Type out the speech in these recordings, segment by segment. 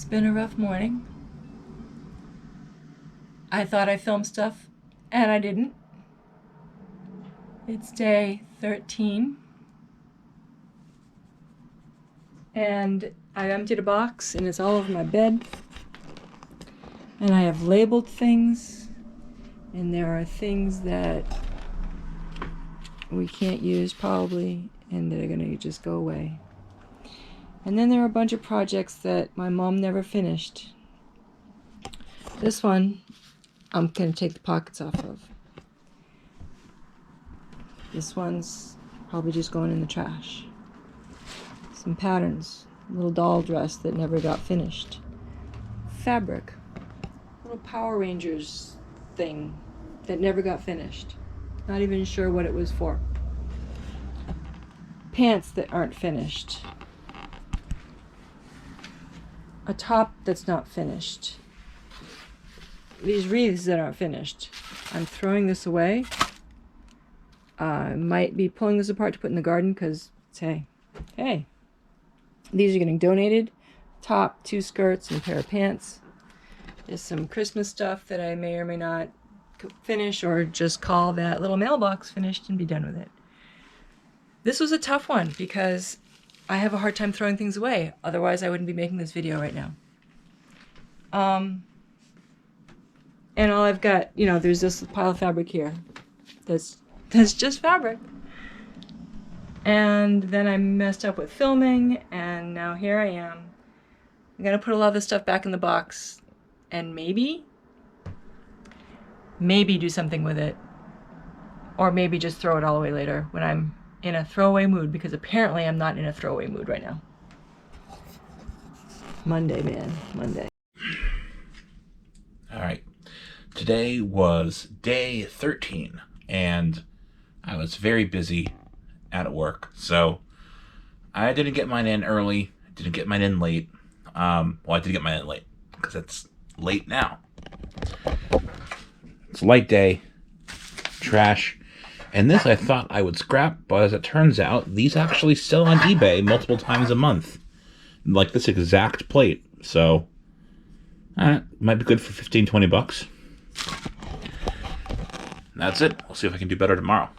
It's been a rough morning. I thought I filmed stuff, and I didn't. It's day 13. And I emptied a box, and it's all over my bed. And I have labeled things, and there are things that we can't use probably, and they're gonna just go away. And then there are a bunch of projects that my mom never finished. This one, I'm gonna take the pockets off of. This one's probably just going in the trash. Some patterns, a little doll dress that never got finished. Fabric, little Power Rangers thing that never got finished. Not even sure what it was for. Pants that aren't finished. A top that's not finished. These wreaths that aren't finished. I'm throwing this away. I might be pulling this apart to put in the garden because it's hey. These are getting donated. Top, 2 skirts, and a pair of pants. There's some Christmas stuff that I may or may not finish, or just call that little mailbox finished and be done with it. This was a tough one because I have a hard time throwing things away. Otherwise, I wouldn't be making this video right now. And all I've got, there's this pile of fabric here. That's just fabric. And then I messed up with filming, and now here I am. I'm gonna put a lot of this stuff back in the box, and maybe do something with it. Or maybe just throw it all away later when I'm in a throwaway mood, because apparently I'm not in a throwaway mood right now. Monday, man, Monday. All right. Today was day 13, and I was very busy at work, so I didn't get mine in early, didn't get mine in late. Well, I did get mine in late, because it's late now. It's a light day, trash, and this I thought I would scrap, but as it turns out, these actually sell on eBay multiple times a month. Like this exact plate, so might be good for 15-20 bucks. That's it. We'll see if I can do better tomorrow.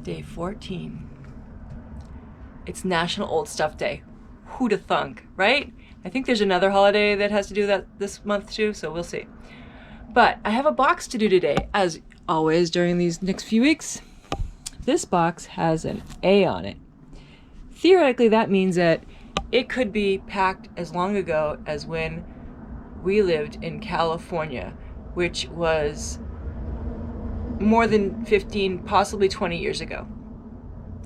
Day 14. It's National Old Stuff Day. Who'da thunk, right? I think there's another holiday that has to do that this month too, so we'll see. But I have a box to do today, as always during these next few weeks. This box has an A on it. Theoretically, that means that it could be packed as long ago as when we lived in California, which was more than 15, possibly 20 years ago.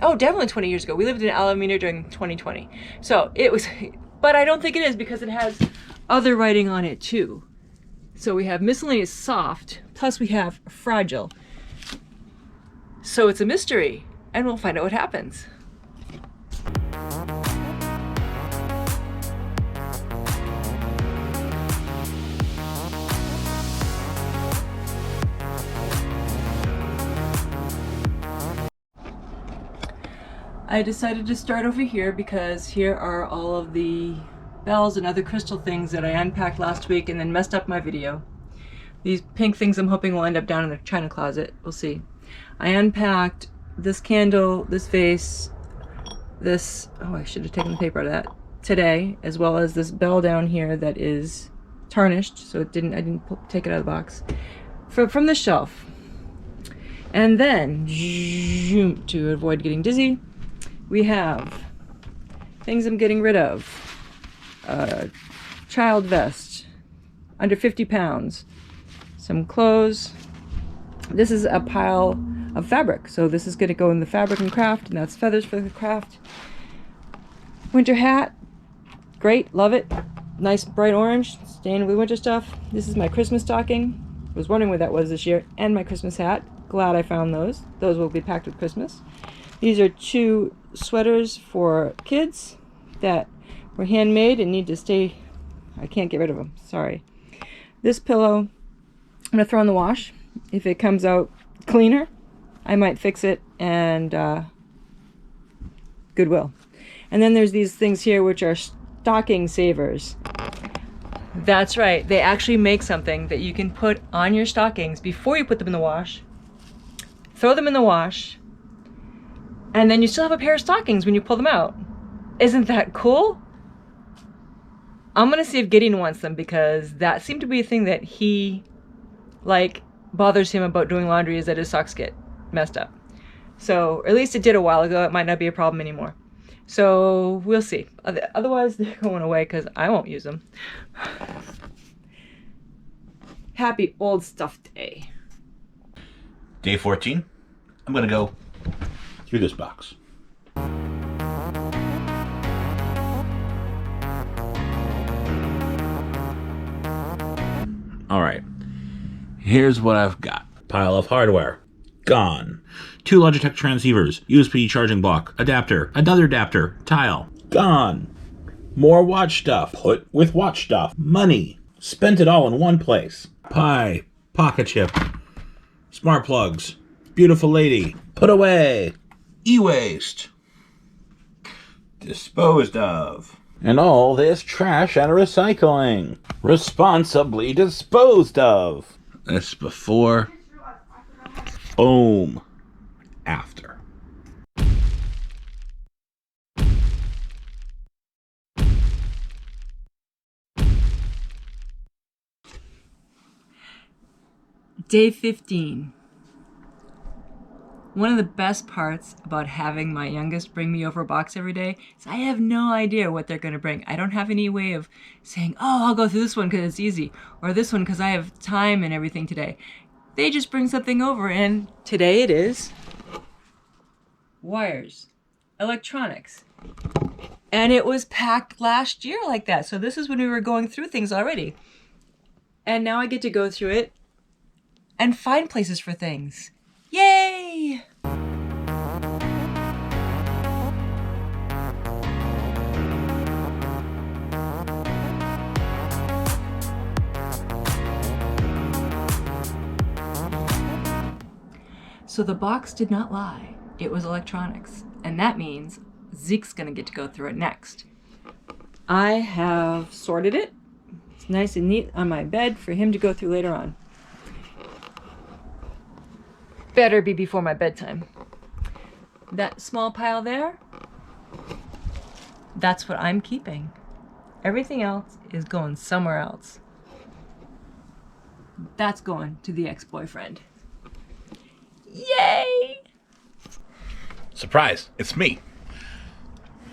Oh, definitely 20 years ago. We lived in Alameda during 2020. So it was, but I don't think it is because it has other writing on it too. So we have miscellaneous soft, plus we have fragile. So it's a mystery, and we'll find out what happens. I decided to start over here because here are all of the bells and other crystal things that I unpacked last week and then messed up my video. These pink things I'm hoping will end up down in the china closet. We'll see. I unpacked this candle, this vase, this, oh, I should have taken the paper out of that, today, as well as this bell down here that is tarnished, so I didn't take it out of the box, from the shelf. And then, to avoid getting dizzy, we have things I'm getting rid of. Child vest, under 50 pounds. Some clothes. This is a pile of fabric, so this is going to go in the fabric and craft, and that's feathers for the craft. Winter hat, great, love it. Nice bright orange, staying with winter stuff. This is my Christmas stocking. I was wondering what that was this year, and my Christmas hat. Glad I found those. Those will be packed with Christmas. These are 2 sweaters for kids that were handmade and need to stay. I can't get rid of them, sorry. This pillow, I'm gonna throw in the wash. If it comes out cleaner, I might fix it and Goodwill. And then there's these things here which are stocking savers. That's right, they actually make something that you can put on your stockings before you put them in the wash. Throw them in the wash, and then you still have a pair of stockings when you pull them out. Isn't that cool? I'm gonna see if Gideon wants them, because that seemed to be a thing that he, like, bothers him about doing laundry, is that his socks get messed up. So, or at least it did a while ago. It might not be a problem anymore. So we'll see. Otherwise, they're going away because I won't use them. Happy Old Stuff Day. Day 14. I'm going to go through this box. All right. Here's what I've got. Pile of hardware. Gone. 2 Logitech transceivers, USB charging block, adapter, another adapter, tile. Gone. More watch stuff. Put with watch stuff. Money. Spent it all in one place. Pie. Pocket chip. Smart plugs. Beautiful lady. Put away. E-waste. Disposed of. And all this trash and recycling. Responsibly disposed of. That's before. Boom. After. Day 15. One of the best parts about having my youngest bring me over a box every day is I have no idea what they're going to bring. I don't have any way of saying, oh, I'll go through this one because it's easy, or this one because I have time and everything today. They just bring something over, and today it is wires, electronics. And it was packed last year like that. So this is when we were going through things already. And now I get to go through it and find places for things. Yay! So the box did not lie. It was electronics. And that means Zeke's gonna get to go through it next. I have sorted it. It's nice and neat on my bed for him to go through later on. Better be before my bedtime. That small pile there, that's what I'm keeping. Everything else is going somewhere else. That's going to the ex-boyfriend. Yay! Surprise, it's me.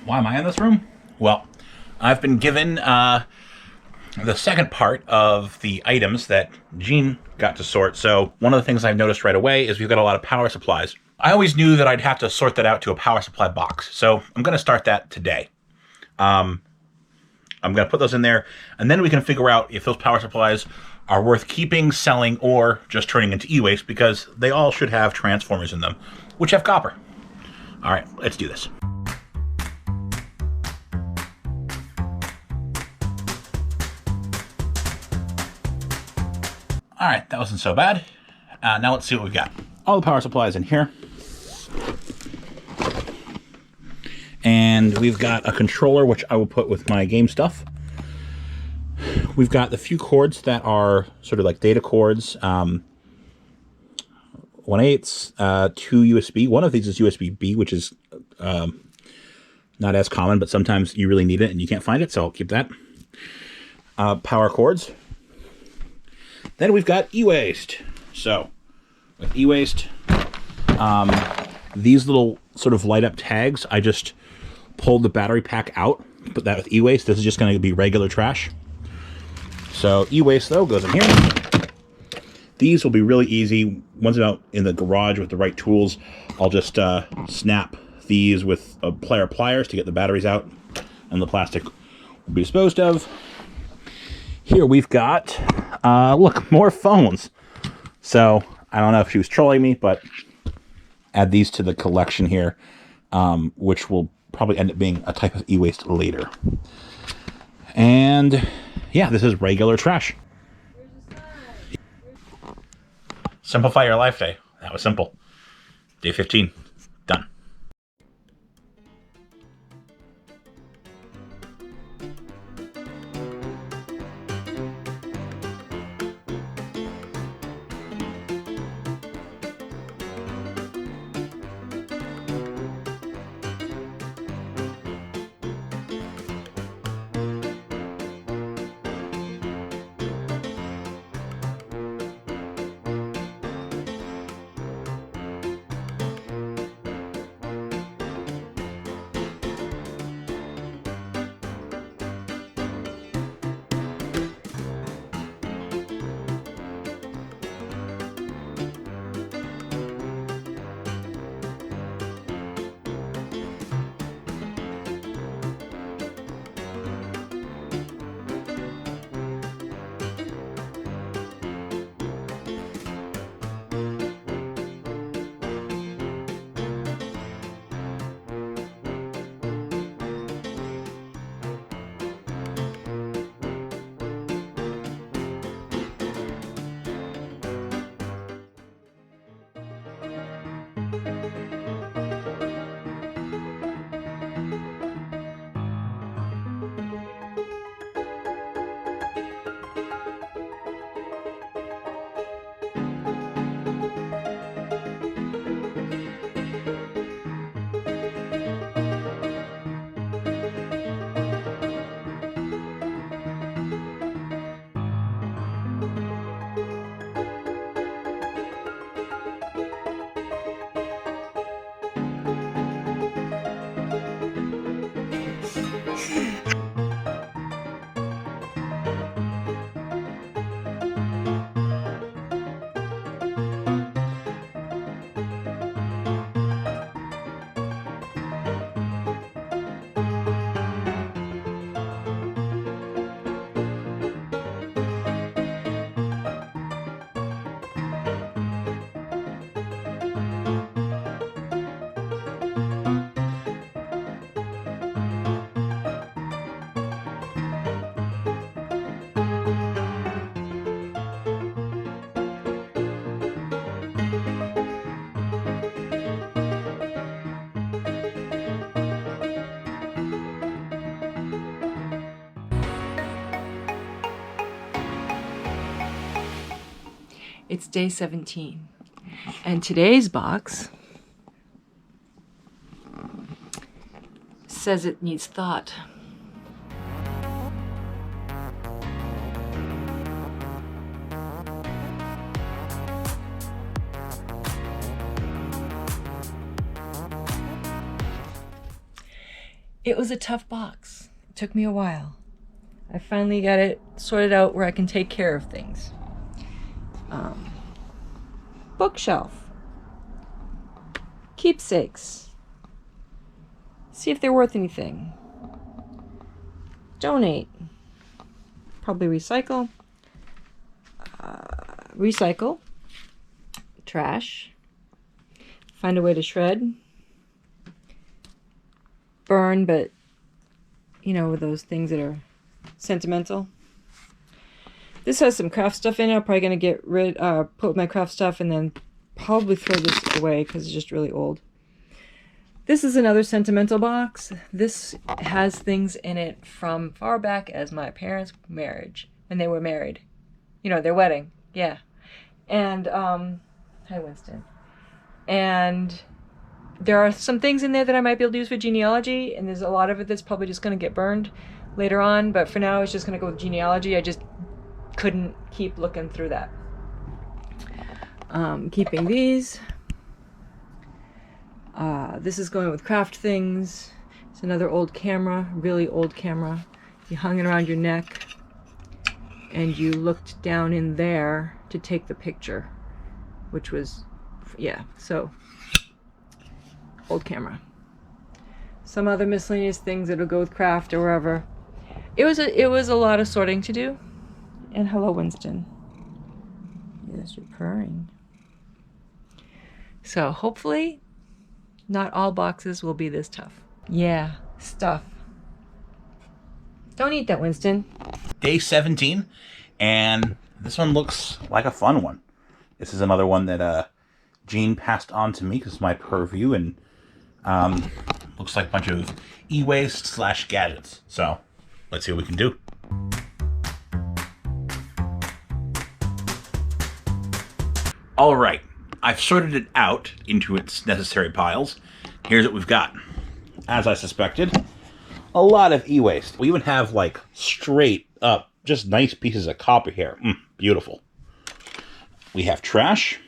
Why am I in this room? Well, I've been given the second part of the items that Jean got to sort. So one of the things I've noticed right away is we've got a lot of power supplies. I always knew that I'd have to sort that out to a power supply box. So I'm going to start that today. I'm going to put those in there, and then we can figure out if those power supplies are worth keeping, selling, or just turning into e-waste, because they all should have transformers in them, which have copper. All right, let's do this. All right, that wasn't so bad. Now let's see what we've got. All the power supplies in here. And we've got a controller, which I will put with my game stuff. We've got the few cords that are sort of like data cords. 1/8, 2 USB. One of these is USB-B, which is not as common, but sometimes you really need it and you can't find it, so I'll keep that. Power cords. Then we've got e-waste. So, with e-waste, these little sort of light up tags, I just pulled the battery pack out, put that with e-waste. This is just going to be regular trash. So e-waste, though, goes in here. These will be really easy. Once I'm out in the garage with the right tools, I'll just snap these with a pair of pliers to get the batteries out, and the plastic will be disposed of. Here we've got, look, more phones. So I don't know if she was trolling me, but add these to the collection here, which will probably end up being a type of e-waste later. And yeah, this is regular trash. Simplify your life day. That was simple. Day 15. It's day 17, and today's box says it needs thought. It was a tough box. It took me a while. I finally got it sorted out where I can take care of things. Bookshelf. Keepsakes. See if they're worth anything. Donate. Probably recycle. Recycle. Trash. Find a way to shred. Burn, but you know, those things that are sentimental. This has some craft stuff in it. I'm probably going to get rid, put my craft stuff and then probably throw this away because it's just really old. This is another sentimental box. This has things in it from far back as my parents' marriage, when they were married. You know, their wedding. Yeah. And, hi Winston. And there are some things in there that I might be able to use for genealogy, and there's a lot of it that's probably just going to get burned later on, but for now it's just going to go with genealogy. I just couldn't keep looking through that. Keeping these. This is going with craft things. It's another old camera, really old camera. You hung it around your neck and you looked down in there to take the picture, which was, yeah, so old camera. Some other miscellaneous things that'll go with craft or wherever. It was a lot of sorting to do. And hello, Winston. Yes, you're purring. So hopefully not all boxes will be this tough. Yeah, stuff. Don't eat that, Winston. Day 17, and this one looks like a fun one. This is another one that Jean passed on to me because it's my purview, and looks like a bunch of e-waste / gadgets. So let's see what we can do. All right, I've sorted it out into its necessary piles. Here's what we've got. As I suspected, a lot of e-waste. We even have like straight up, just nice pieces of copper here. Beautiful. We have trash,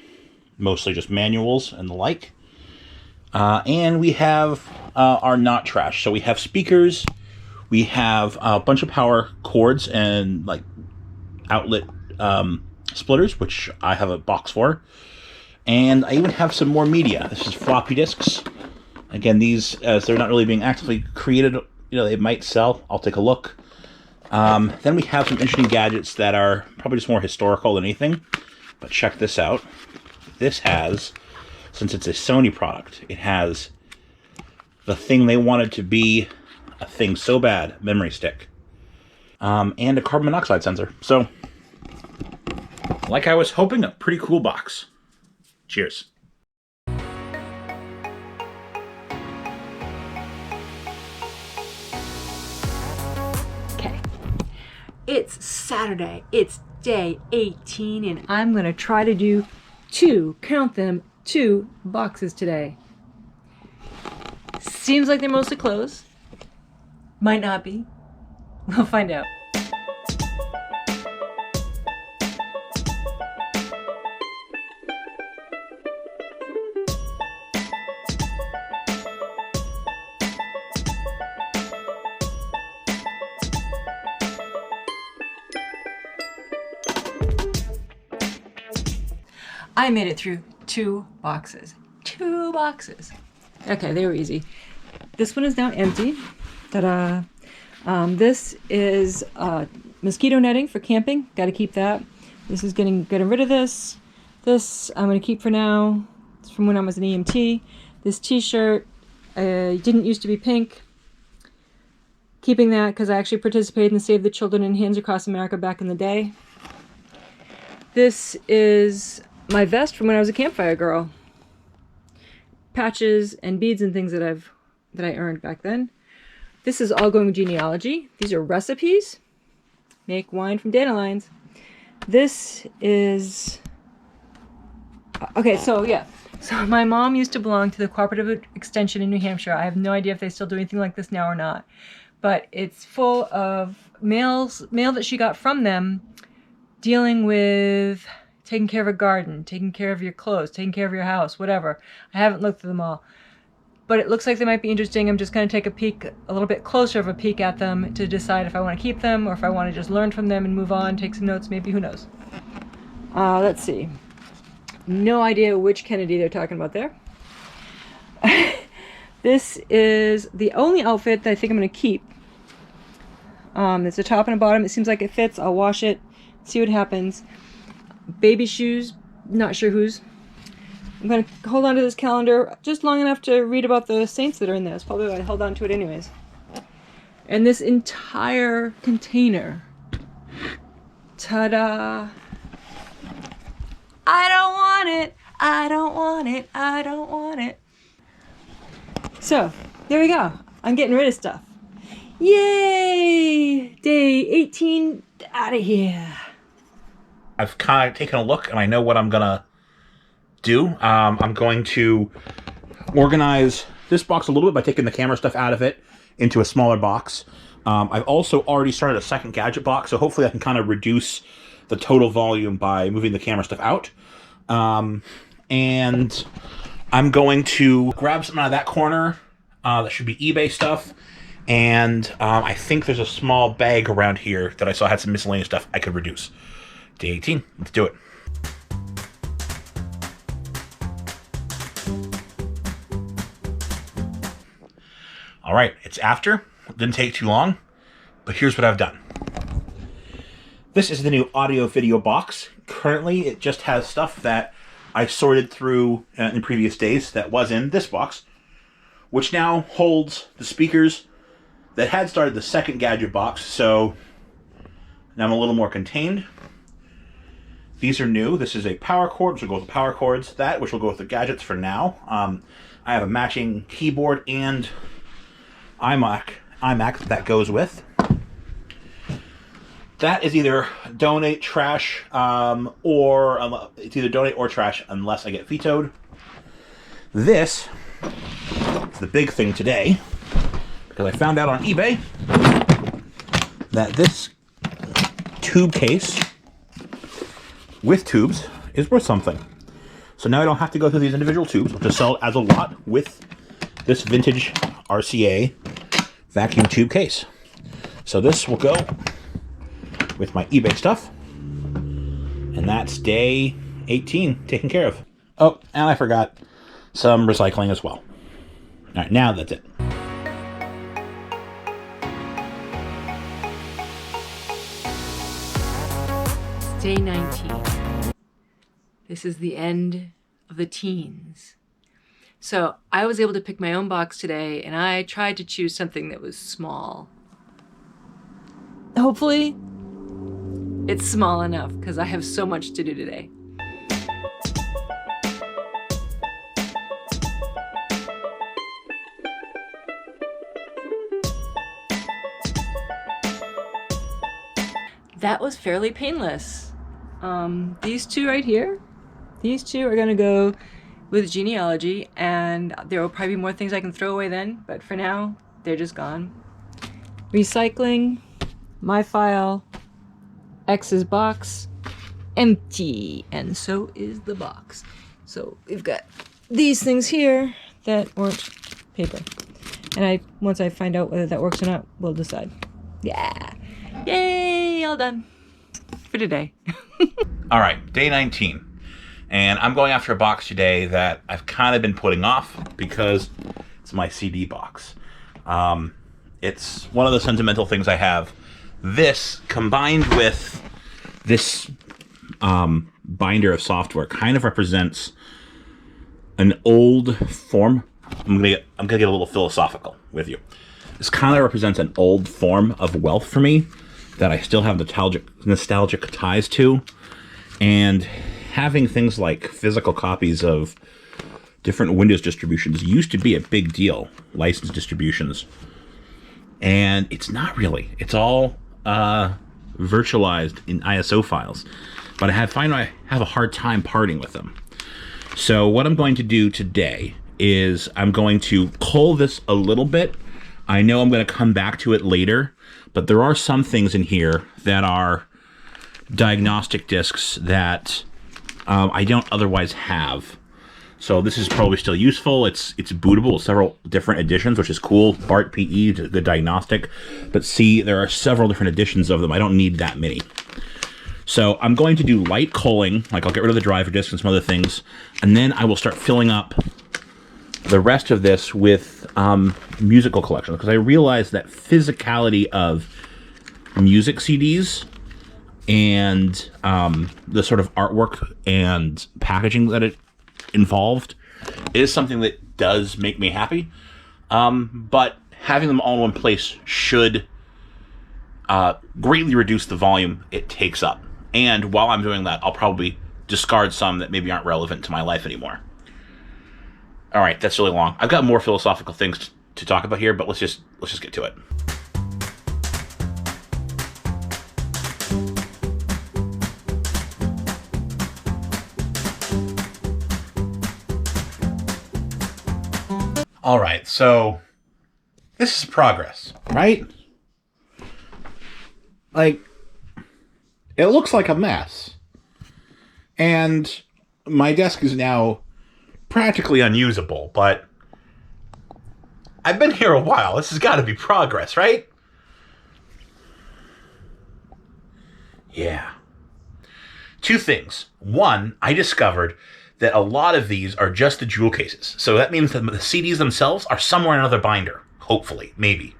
mostly just manuals and the like. And we have our not trash. So we have speakers, we have a bunch of power cords and like outlet splitters, which I have a box for. And I even have some more media. This is floppy disks. Again, these, as they're not really being actively created, you know, they might sell. I'll take a look. Then we have some interesting gadgets that are probably just more historical than anything. But check this out. This has, since it's a Sony product, it has the thing they wanted to be a thing so bad, memory stick. And a carbon monoxide sensor. So, like I was hoping, a pretty cool box. Cheers. It's Saturday. It's day 18, and I'm gonna try to do two boxes today. Seems like they're mostly clothes. Might not be. We'll find out. I made it through 2 boxes. 2 boxes. Okay, they were easy. This one is now empty. Ta-da! This is mosquito netting for camping. Got to keep that. This is getting rid of this. This I'm going to keep for now. It's from when I was an EMT. This t-shirt didn't used to be pink. Keeping that because I actually participated in Save the Children and Hands Across America back in the day. This is my vest from when I was a campfire girl. Patches and beads and things that I earned back then. This is all going with genealogy. These are recipes. Make wine from dandelions. This is okay. So yeah. So my mom used to belong to the Cooperative Extension in New Hampshire. I have no idea if they still do anything like this now or not. But it's full of mail that she got from them, dealing with taking care of a garden, taking care of your clothes, taking care of your house, whatever. I haven't looked through them all. But it looks like they might be interesting. I'm just going to take a little bit closer of a peek at them to decide if I want to keep them or if I want to just learn from them and move on, take some notes, maybe, who knows. Let's see. No idea which Kennedy they're talking about there. This is the only outfit that I think I'm going to keep. It's a top and a bottom. It seems like it fits. I'll wash it, see what happens. Baby shoes, not sure whose. I'm going to hold on to this calendar just long enough to read about the saints that are in there. That's probably why I held on to it anyways. And this entire container. Ta-da! I don't want it! I don't want it! I don't want it! So, there we go. I'm getting rid of stuff. Yay! Day 18, out of here. I've kind of taken a look, and I know what I'm going to do. I'm going to organize this box a little bit by taking the camera stuff out of it into a smaller box. I've also already started a second gadget box, so hopefully I can kind of reduce the total volume by moving the camera stuff out. And I'm going to grab something out of that corner. That should be eBay stuff. And I think there's a small bag around here that I saw had some miscellaneous stuff I could reduce. Day 18. Let's do it. All right, it's after. It didn't take too long, but here's what I've done. This is the new audio video box. Currently, it just has stuff that I sorted through in previous days that was in this box, which now holds the speakers that had started the second gadget box, so now I'm a little more contained. These are new. This is a power cord, which will go with the power cords. That, which will go with the gadgets for now. I have a matching keyboard and iMac that goes with. That is either donate, trash, or it's either donate or trash unless I get vetoed. This is the big thing today, because I found out on eBay that this tube case with tubes is worth something. So now I don't have to go through these individual tubes. I'll just sell it as a lot with this vintage RCA vacuum tube case. So this will go with my eBay stuff. And that's day 18 taken care of. Oh, and I forgot some recycling as well. All right, now that's it. Day 19. This is the end of the teens. So I was able to pick my own box today, and I tried to choose something that was small. Hopefully, it's small enough because I have so much to do today. that was fairly painless. These two right here, these two are gonna go with genealogy, and there will probably be more things I can throw away then, but for now, they're just gone. Recycling, my file, X's box, empty, and so is the box. So we've got these things here that weren't paper. And once I find out whether that works or not, we'll decide. Yeah. Yay, all done for today. All right, day 19. And I'm going after a box today that I've kind of been putting off because it's my CD box. It's one of the sentimental things I have. This, combined with this binder of software, kind of represents an old form. I'm gonna get a little philosophical with you. This kind of represents an old form of wealth for me that I still have nostalgic ties to. And having things like physical copies of different Windows distributions used to be a big deal, licensed distributions. And it's not really. It's all virtualized in ISO files. But I find I have a hard time parting with them. So what I'm going to do today is I'm going to cull this a little bit. I know I'm going to come back to it later, but there are some things in here that are diagnostic discs that I don't otherwise have. So this is probably still useful. It's bootable, several different editions, which is cool. BART PE, the diagnostic. But see, there are several different editions of them. I don't need that many. So I'm going to do light culling, like I'll get rid of the driver disk and some other things, and then I will start filling up the rest of this with musical collections, because I realize that physicality of music CDs and the sort of artwork and packaging that it involved is something that does make me happy. But having them all in one place should greatly reduce the volume it takes up. And while I'm doing that, I'll probably discard some that maybe aren't relevant to my life anymore. All right, that's really long. I've got more philosophical things to talk about here, but let's just get to it. All right, so this is progress, right? Like, it looks like a mess. And my desk is now practically unusable, but I've been here a while. This has got to be progress, right? Yeah. Two things. One, I discovered that a lot of these are just the jewel cases. So that means that the CDs themselves are somewhere in another binder. Hopefully. Maybe.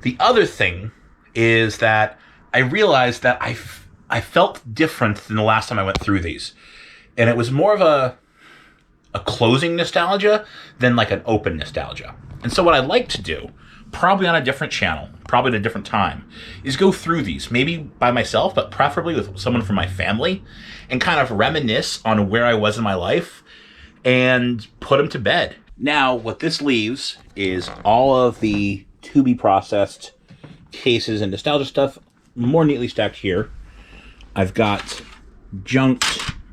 The other thing is that I realized that I felt different than the last time I went through these. And it was more of a closing nostalgia than like an open nostalgia. And so what I'd like to do, probably on a different channel, probably at a different time, is go through these, maybe by myself, but preferably with someone from my family, and kind of reminisce on where I was in my life and put them to bed. Now, what this leaves is all of the to-be-processed cases and nostalgia stuff more neatly stacked here. I've got junked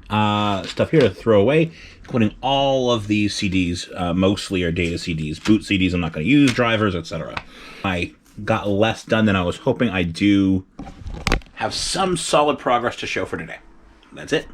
stuff here to throw away, including all of these CDs. Mostly are data CDs, boot CDs I'm not going to use, drivers, etc. I got less done than I was hoping. I do have some solid progress to show for today. That's it.